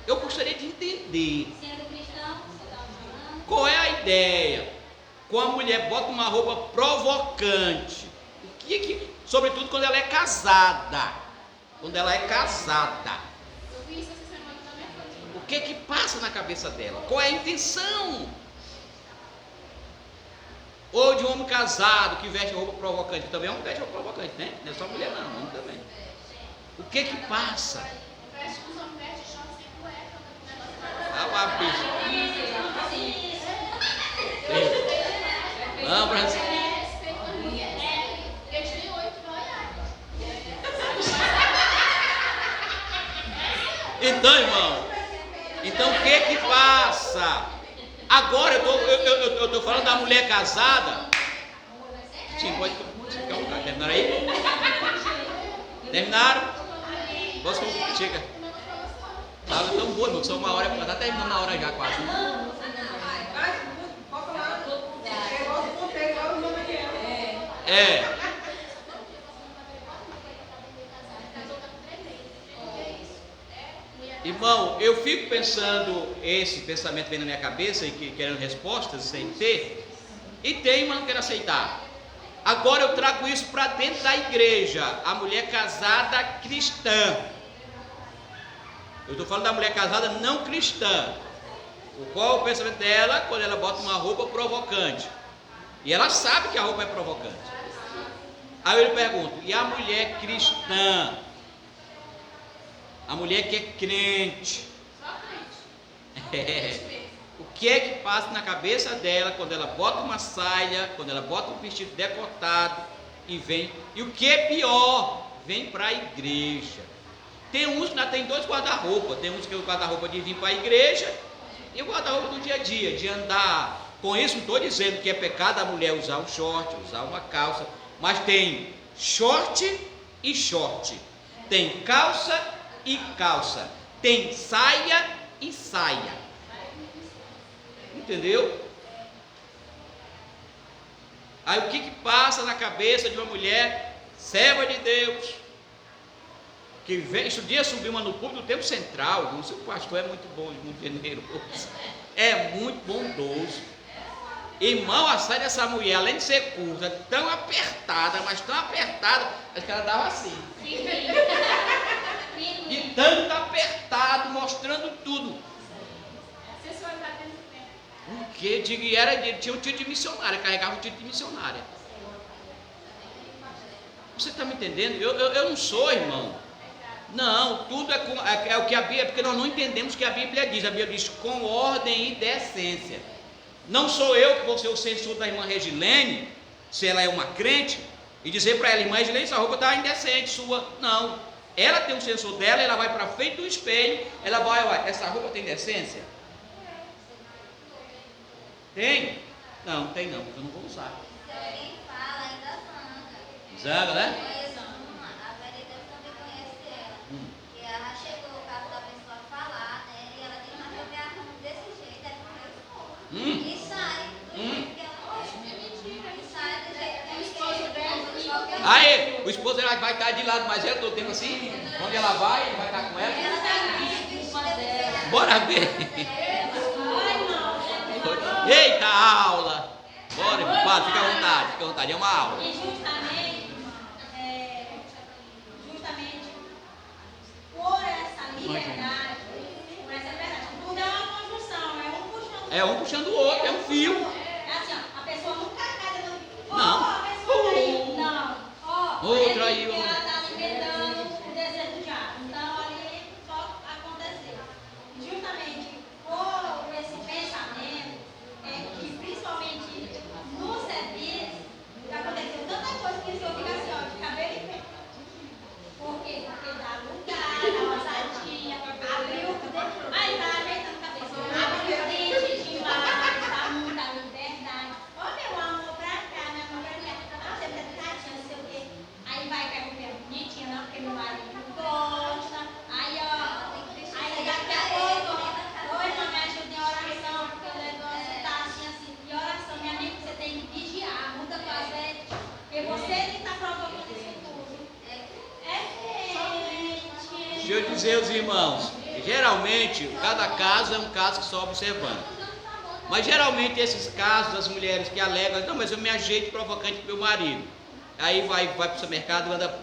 Eu gostaria de entender. Sendo cristão, você está falando? Qual é a ideia? Quando a mulher bota uma roupa provocante, o que é que, sobretudo quando ela é casada, quando ela é casada, Eu vi isso essa semana na minha família. o que é que passa na cabeça dela? Qual é a intenção? Ou de um homem casado que veste roupa provocante, também é um veste roupa provocante, né? Não é só mulher não, homem também. O que é que passa? Veste os homens vestem short sem cueca, o negócio Ah lá, bicho. Não, Brasil. respeito às mulheres. Eles têm 8 vai olhar. Então, irmão, então o que que passa? Agora eu estou falando da mulher casada. Sim, pode ficar um lugar. Terminaram aí? Terminaram? Posso chega. Estava tão boa, irmão, que só uma hora, está terminando a hora já quase. É. Irmão, eu fico pensando, esse pensamento vem na minha cabeça e querendo respostas sem ter, e tem, mas não quero aceitar. Agora eu trago isso para dentro da igreja, a mulher casada cristã. Eu estou falando da mulher casada não cristã. Qual é o pensamento dela quando ela bota uma roupa provocante? E ela sabe que a roupa é provocante. Aí eu lhe pergunto, e a mulher cristã? A mulher que é crente, o que é que passa na cabeça dela quando ela bota uma saia, quando ela bota um vestido decotado e vem, e o que é pior, vem para a igreja. Tem uns que ainda tem 2 guarda-roupa, tem uns que é o guarda-roupa de vir para a igreja e o guarda-roupa do dia a dia, de andar. Com isso não estou dizendo que é pecado a mulher usar um short, usar uma calça, mas tem short e short, tem calça e calça, tem saia e saia, entendeu? Aí o que passa na cabeça de uma mulher serva de Deus, que vem, esse dia subiu uma no púlpito do Templo Central, o seu pastor é muito bom, muito generoso, é muito bondoso. Irmão, a saia dessa mulher, além de ser curta, tão apertada, mas tão apertada, acho que ela dava assim. De tanto apertado, mostrando tudo. O que? Tinha um título de missionária, carregava um título de missionária. Você está me entendendo? Eu não sou, irmão. Não, tudo é o que a Bíblia, porque nós não entendemos o que a Bíblia diz. A Bíblia diz com ordem e decência. Não sou eu que vou ser o censor da irmã Regilene, se ela é uma crente, e dizer para ela, irmã Regilene, essa roupa está indecente sua. Não, ela tem um censor dela, ela vai para frente do espelho, ela vai, essa roupa tem decência? Tem? Não, tem não, porque eu não vou usar. Se alguém fala, ainda zanga. Zanga, né? Conheço uma, a Maria Deus também conhece ela. Que ela chegou o caso da pessoa falar, né? E ela tem uma reação desse jeito, ela começou. E sai do jeito que ela gosta. E sai do jeito que Aí, o esposo ela vai estar de lado, mas ela todo tempo assim, onde ela vai, ele vai estar com ela. Bora ver. Eita, aula. Bora, irmão, fala, fica à vontade, é uma aula. E justamente por essa liberdade, tudo é uma conjunção, É um puxando o outro, é um fio. É assim, ó, a pessoa nunca cai dentro. Não. A pessoa traiu. Não. Outra aí, ela está alimentando o desejo do diabo. Então ali só aconteceu. Justamente por esse pensamento, que principalmente no serviço, aconteceu tanta coisa que eu fico assim, ó, de cabelo em pé. Por quê? Porque dá lugar, dá ousadia, abriu. Aí tá ajeitando a cabeça. Abriu o dente demais, dá muita liberdade. Ô meu amor, pra cá, minha mulher, você tá tadinha, não sei o quê. Aí vai com a mulher bonitinha, não, porque meu marido não gosta. Aí, ó, aí daqui a pouco, ô irmã, me ajuda em oração, porque o negócio tá assim, em oração, minha amiga, você tem que vigiar, muda tuas vestes, porque você que tá provocando isso tudo. Gente. Deixa eu dizer aos irmãos, geralmente, cada caso é um caso que só observando. Mas geralmente esses casos, as mulheres que alegam, não, mas eu me ajeito provocante pro meu marido. Aí vai pro seu mercado e anda.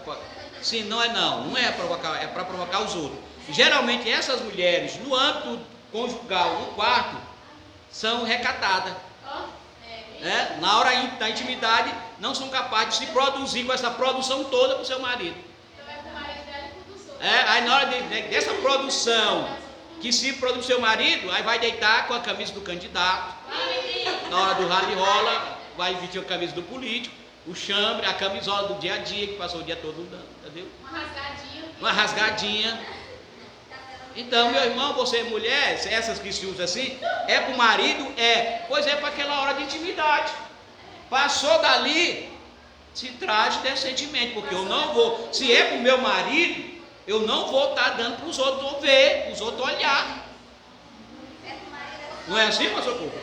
Sim, não é provocar, é para provocar os outros. Geralmente essas mulheres, no âmbito conjugal, no quarto, são recatadas. Na hora da intimidade, não são capazes de se produzir com essa produção toda para o seu marido. Aí na hora dessa produção que se produz seu marido, aí vai deitar com a camisa do candidato. Na hora do rally rola, vai vestir a camisa do político, o chambre, a camisola do dia a dia, que passou o dia todo dando, entendeu? Uma rasgadinha. Então, meu irmão, você mulher, essas que se usam assim, é para o marido? Pois é para aquela hora de intimidade. Passou dali, se trate decentemente, porque eu não vou, se é para o meu marido, eu não vou estar dando para os outros ver, para os outros olhar. Não é assim, pastor Couto?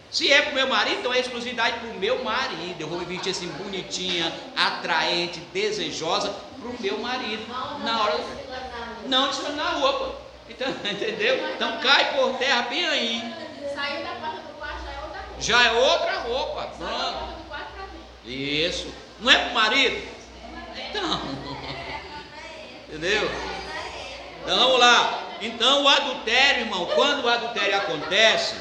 Se é para o meu marido, então é exclusividade para o meu marido. Eu vou me vestir assim bonitinha, atraente, desejosa para o meu marido. Na hora, não desfilando na roupa. Então, entendeu? Então cai por terra bem aí. Saiu da porta do quarto, já é outra roupa. Já é outra roupa. Saiu da porta do quarto pra dentro. Isso. Não é para o marido? Então. Entendeu? Então vamos lá. Então o adultério, irmão, quando o adultério acontece,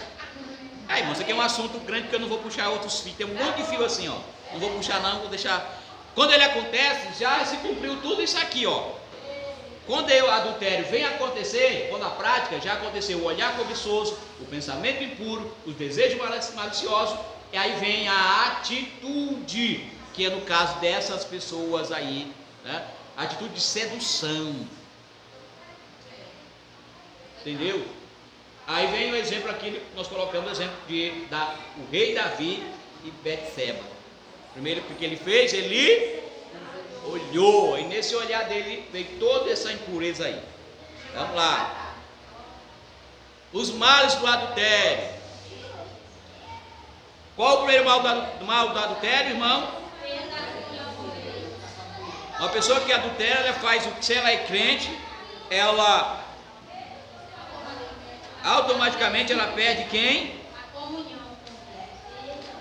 irmão, isso aqui é um assunto grande que eu não vou puxar outros fios. Tem um monte de fio assim, ó. Não vou puxar não, vou deixar. Quando ele acontece, já se cumpriu tudo isso aqui, ó. Quando o adultério vem acontecer, quando na prática já aconteceu o olhar cobiçoso, o pensamento impuro, os desejos maliciosos, e aí vem a atitude, que é no caso dessas pessoas aí, né? Atitude de sedução. Entendeu? Aí vem o exemplo aqui, nós colocamos o exemplo o rei Davi e Betseba. Primeiro, o que ele fez? Ele olhou, e nesse olhar dele veio toda essa impureza aí. Vamos lá. Os males do adultério. Qual o primeiro mal do adultério, irmão? Uma pessoa que adultera, ela faz o que, se ela é crente, ela automaticamente ela perde quem? A comunhão.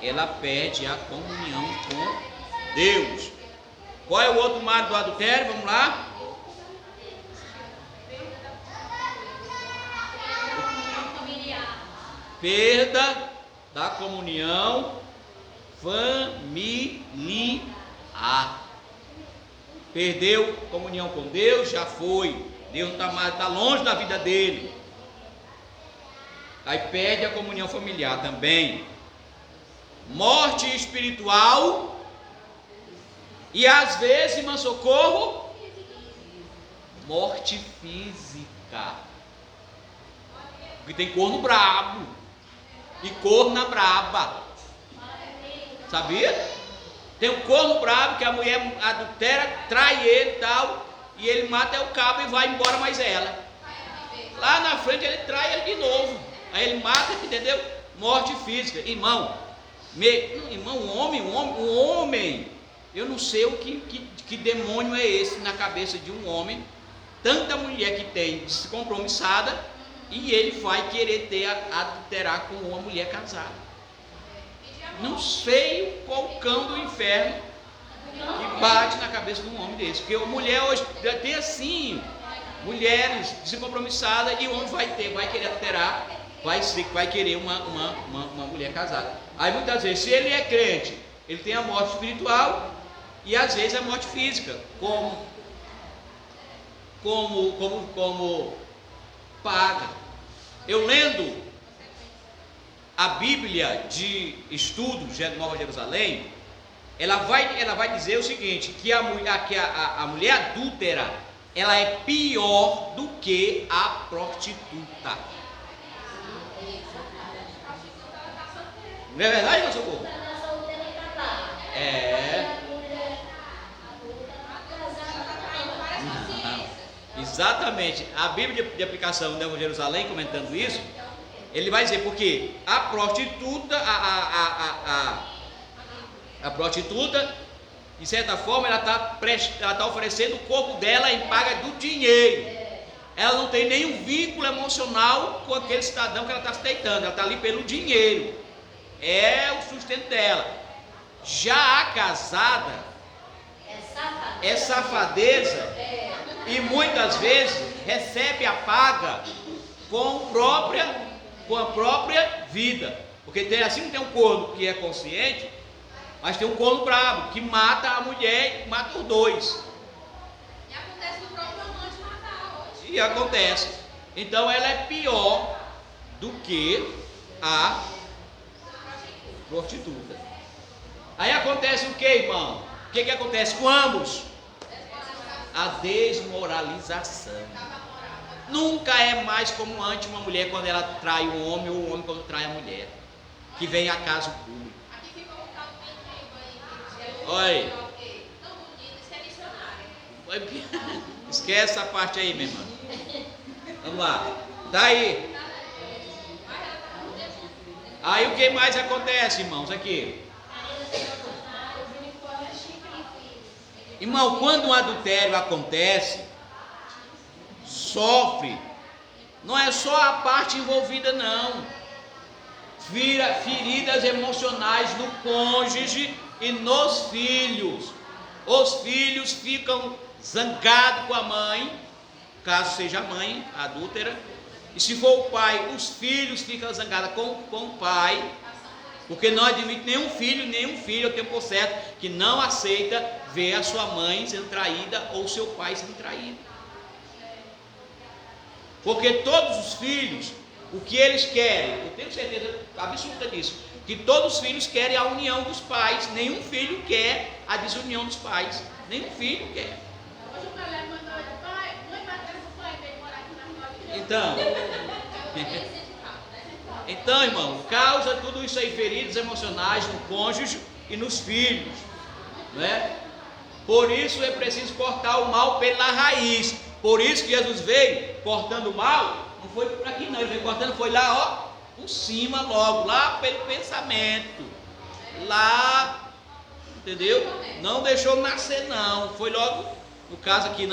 Ela perde a comunhão com Deus. Qual é o outro mal do adultério? Vamos lá. Perda da comunhão familiar. Perdeu comunhão com Deus, já foi. Deus está longe da vida dele. Aí perde a comunhão familiar também. Morte espiritual. E às vezes, irmão, socorro, morte física. Porque tem corno brabo e corna braba. Sabia? Tem um corno brabo que a mulher adultera, trai ele e tal, e ele mata o cabo e vai embora mais ela. Lá na frente ele trai ele de novo. Aí ele mata, entendeu? Morte física. Irmão, um homem Eu não sei que demônio é esse na cabeça de um homem, tanta mulher que tem descompromissada, e ele vai querer adulterar com uma mulher casada. Não sei qual cão do inferno que bate na cabeça de um homem desse, porque a mulher hoje tem assim, mulheres descompromissadas, e o homem vai querer adulterar, vai querer uma mulher casada. Aí muitas vezes, se ele é crente, ele tem a morte espiritual e às vezes a morte física, como paga. Eu lendo a Bíblia de estudo de Nova Jerusalém, ela vai dizer o seguinte, que a mulher adúltera, ela é pior do que a prostituta. Não é verdade, meu socorro? Exatamente. A Bíblia de aplicação de Nova Jerusalém, comentando isso, ele vai dizer, porque a prostituta, a prostituta, de certa forma, ela está oferecendo o corpo dela em paga do dinheiro. Ela não tem nenhum vínculo emocional com aquele cidadão que ela está se deitando, ela está ali pelo dinheiro, é o sustento dela. Já a casada é safadeza, e muitas vezes recebe a paga com a própria vida, porque assim tem um corno que é consciente, mas tem um corno bravo que mata a mulher e mata os dois. E acontece no próprio amante matar hoje. E acontece. Então ela é pior do que a prostituta. Aí acontece o que, irmão? O que acontece com ambos? A desmoralização. Nunca é mais como antes uma mulher quando ela trai o homem, ou o homem quando trai a mulher, que vem a caso público. Aqui ficou um tal de Olha aí. tão bonito, isso é missionário. Esquece essa parte aí, minha irmã. Vamos lá. Tá aí. Aí o que mais acontece, irmãos, aqui? Irmão, quando um adultério acontece, sofre, não é só a parte envolvida, não. Feridas emocionais no cônjuge e nos filhos. Os filhos ficam zangados com a mãe, caso seja a mãe adúltera, e se for o pai, os filhos ficam zangados com o pai, porque não admite nenhum filho, eu tenho por certo, que não aceita ver a sua mãe sendo traída ou seu pai sendo traído. Porque todos os filhos, o que eles querem, eu tenho certeza absoluta disso, que todos os filhos querem a união dos pais, nenhum filho quer a desunião dos pais, nenhum filho quer. Hoje o galera mandou de pai, mãe vai ter o pai, vem morar aqui na rua. Então, irmão, causa tudo isso aí, feridas emocionais no cônjuge e nos filhos, né? Por isso é preciso cortar o mal pela raiz. Por isso que Jesus veio cortando o mal, não foi por aqui não, ele veio cortando, foi lá, ó, por cima logo, lá pelo pensamento, lá, entendeu? Não deixou nascer não, foi logo, no caso aqui,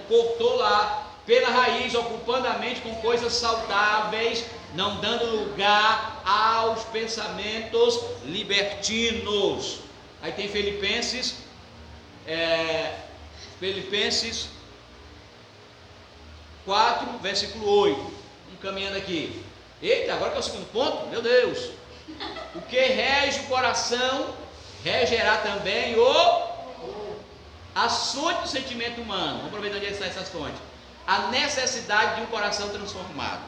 cortou lá, pela raiz, ocupando a mente com coisas saudáveis, não dando lugar aos pensamentos libertinos. Aí tem Filipenses 4, versículo 8. Caminhando aqui. Eita, agora que é o segundo ponto, meu Deus. O que rege o coração, regerá também as fontes do sentimento humano. Vamos aproveitar onde estão essas fontes. A necessidade de um coração transformado.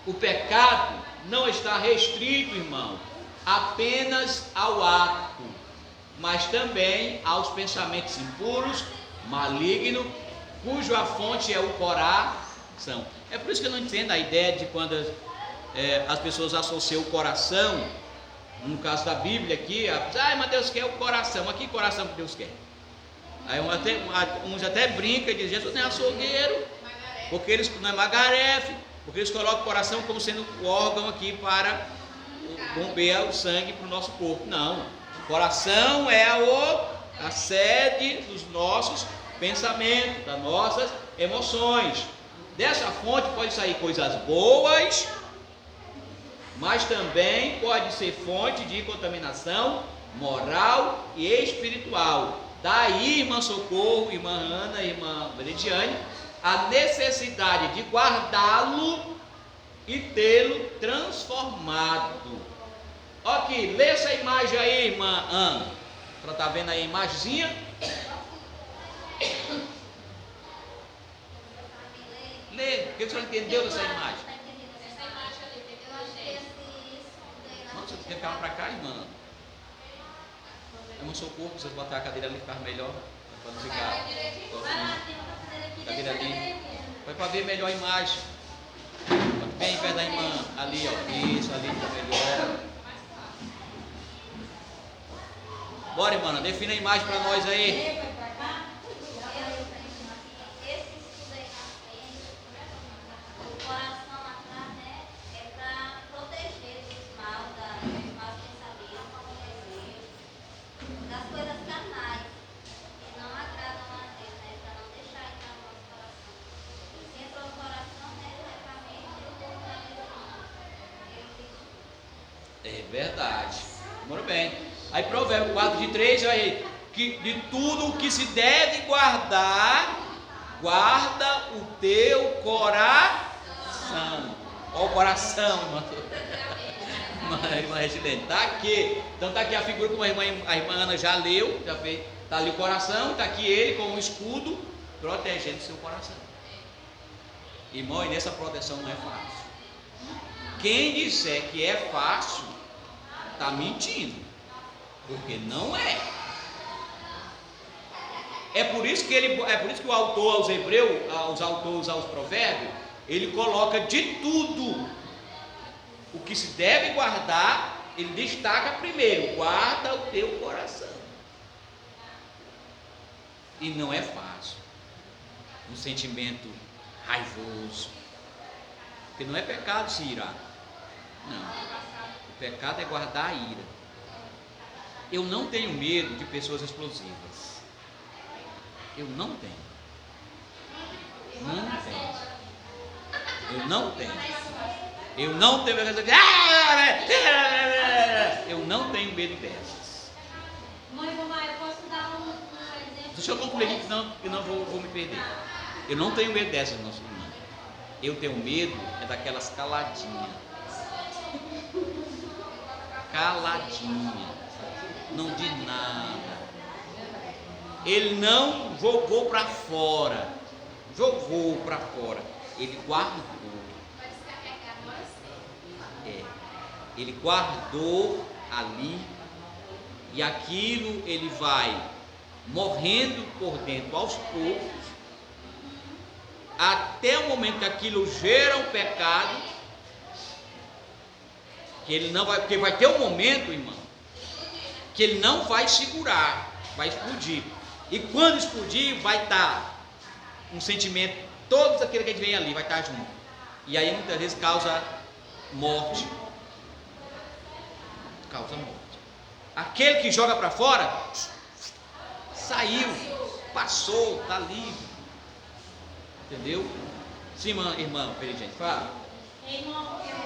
O pecado não está restrito, irmão, apenas ao ato, mas também aos pensamentos impuros, malignos, cuja fonte é o coração. É por isso que eu não entendo a ideia de quando as pessoas associam o coração, no caso da Bíblia aqui, mas Deus quer o coração. Mas que coração que Deus quer? Aí uns até brincam e dizem, Jesus não é açougueiro, porque eles não é magarefe, porque eles colocam o coração como sendo o órgão aqui para bombear o sangue para o nosso corpo. Não, Coração é a sede dos nossos pensamentos, das nossas emoções. Dessa fonte pode sair coisas boas, mas também pode ser fonte de contaminação moral e espiritual. Daí, irmã Socorro, irmã Ana, irmã Veridiane, a necessidade de guardá-lo e tê-lo transformado. Ok, lê essa imagem aí, irmã Ana. Ela está vendo aí a imagenzinha? Lê, o que você entendeu dessa imagem? Essa imagem ali, tem que Eu acho que gente. Nossa, você quer ficar para cá, irmã? Irmã Socorro, vocês botar a cadeira ali, ficar melhor. Para não ficar. Vai direitinho. Vai lá, tem uma cadeira aqui, Cadeira deixa a ali. cadeira aqui. Vai para ver melhor a imagem. Bem perto da irmã. Ali, ó. Isso, ali está melhor. Bora, irmã, defina a imagem para nós aí. Esse estudo aí na frente, o coração atrás, né, é para proteger dos maus pensamentos, das coisas carnais, que não agradam a Deus, né, para não deixar entrar no nosso coração. Se entrou no coração, né, diretamente, o corpo vai É verdade. Muito bem. Aí Provérbio 4:3, olha aí, que de tudo o que se deve guardar, guarda o teu coração. Olha o coração, irmã Residente. Está aqui. Então está aqui a figura como a irmã Ana já leu, já fez. Está ali o coração, está aqui ele com um escudo protegendo seu coração. Irmão, e nessa proteção não é fácil. Quem disser que é fácil, está mentindo. Porque não é. É por isso que o autor aos Hebreus, os autores aos Provérbios, ele coloca de tudo o que se deve guardar, ele destaca primeiro: guarda o teu coração. E não é fácil. Um sentimento raivoso. Porque não é pecado se irar. Não. O pecado é guardar a ira. Eu não tenho medo de pessoas explosivas. Eu não tenho. Não tenho. Eu não tenho. Eu não tenho medo de... Eu não tenho medo dessas. Mãe, mamãe, eu posso dar um exemplo? Deixa eu concluir aqui, senão eu não vou me perder. Eu não tenho medo dessas, nosso irmão. Eu tenho medo daquelas caladinhas. Caladinha. Não diz nada. Ele não jogou para fora. Jogou para fora. Ele guardou. Vai descarregar você. Ele guardou ali. E aquilo ele vai morrendo por dentro aos poucos. Até o momento que aquilo gera um pecado. Que ele não vai. Porque vai ter um momento, irmão, que ele não vai segurar, vai explodir. E quando explodir, vai estar um sentimento, todos aqueles que a gente vem ali, vai estar junto. E aí muitas vezes causa morte. Causa morte. Aquele que joga para fora, saiu, passou, está livre. Entendeu? Sim, irmã Perigente, fala. Irmão, eu